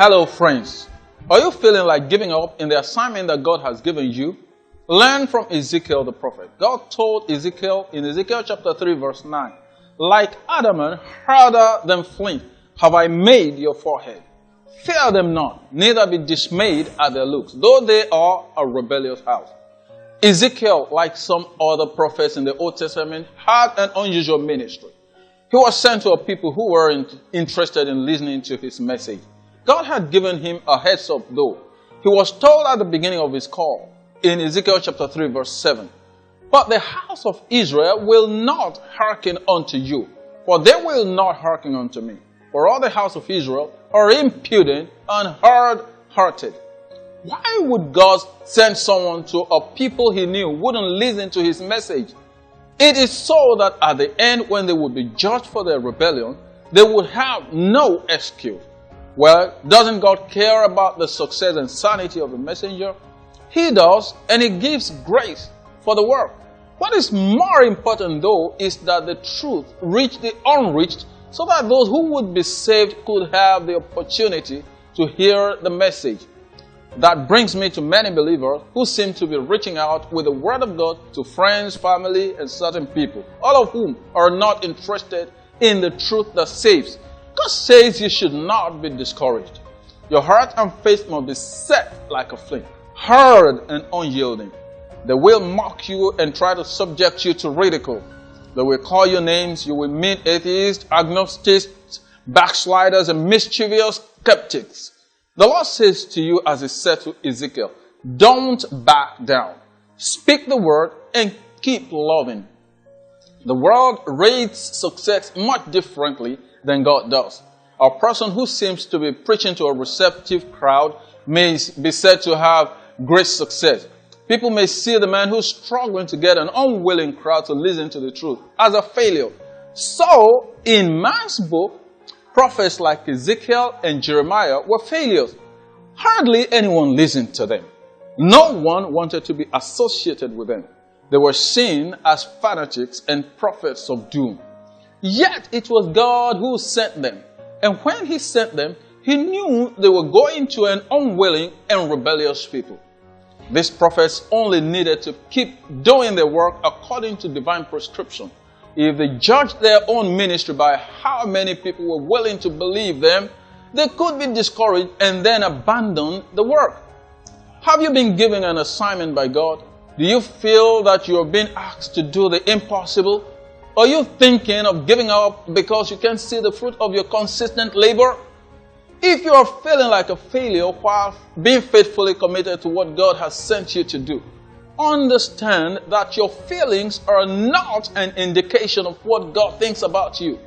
Hello friends, are you feeling like giving up in the assignment that God has given you? Learn from Ezekiel the prophet. God told Ezekiel in Ezekiel chapter 3 verse 9, like adamant, harder than flint, have I made your forehead. Fear them not, neither be dismayed at their looks, though they are a rebellious house. Ezekiel, like some other prophets in the Old Testament, had an unusual ministry. He was sent to a people who weren't interested in listening to his message. God had given him a heads up though. He was told at the beginning of his call, in Ezekiel chapter 3 verse 7, but the house of Israel will not hearken unto you, for they will not hearken unto me. For all the house of Israel are impudent and hard-hearted. Why would God send someone to a people he knew wouldn't listen to his message? It is so that at the end, when they would be judged for their rebellion, they would have no excuse. Well, doesn't God care about the success and sanity of the messenger? He does, and He gives grace for the work. What is more important though is that the truth reach the unreached, so that those who would be saved could have the opportunity to hear the message. That brings me to many believers who seem to be reaching out with the Word of God to friends, family, and certain people, all of whom are not interested in the truth that saves. God says you should not be discouraged. Your heart and faith must be set like a flint, hard and unyielding. They will mock you and try to subject you to ridicule. They will call you names. You will meet atheists, agnostics, backsliders, and mischievous skeptics. The Lord says to you, as He said to Ezekiel, don't back down. Speak the word and keep loving. The world rates success much differently than God does. A person who seems to be preaching to a receptive crowd may be said to have great success. People may see the man who's struggling to get an unwilling crowd to listen to the truth as a failure. So, in man's book, prophets like Ezekiel and Jeremiah were failures. Hardly anyone listened to them. No one wanted to be associated with them. They were seen as fanatics and prophets of doom. Yet it was God who sent them. And when He sent them, He knew they were going to an unwilling and rebellious people. These prophets only needed to keep doing their work according to divine prescription. If they judged their own ministry by how many people were willing to believe them, they could be discouraged and then abandon the work. Have you been given an assignment by God? Do you feel that you are being asked to do the impossible? Are you thinking of giving up because you can't see the fruit of your consistent labor? If you are feeling like a failure while being faithfully committed to what God has sent you to do, understand that your feelings are not an indication of what God thinks about you.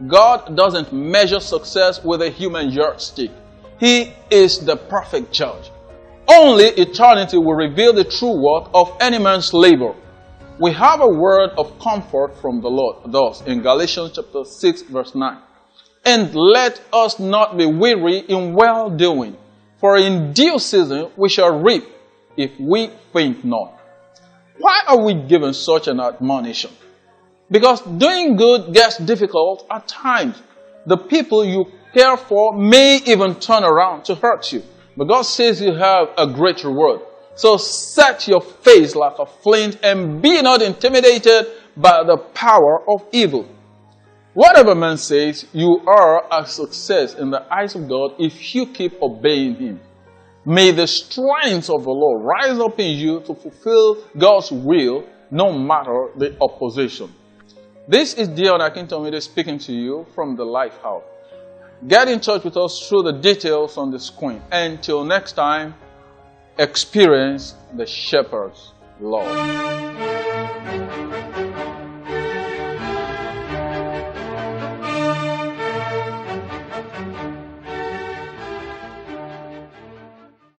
God doesn't measure success with a human yardstick. He is the perfect judge. Only eternity will reveal the true worth of any man's labor. We have a word of comfort from the Lord, thus in Galatians chapter 6 verse 9. And let us not be weary in well-doing, for in due season we shall reap if we faint not. Why are we given such an admonition? Because doing good gets difficult at times. The people you care for may even turn around to hurt you. But God says you have a great reward. So set your face like a flint and be not intimidated by the power of evil. Whatever man says, you are a success in the eyes of God if you keep obeying Him. May the strength of the Lord rise up in you to fulfill God's will no matter the opposition. This is Dion Akintomide speaking to you from the Lifehouse. Get in touch with us through the details on the screen. Until next time, experience the Shepherd's love.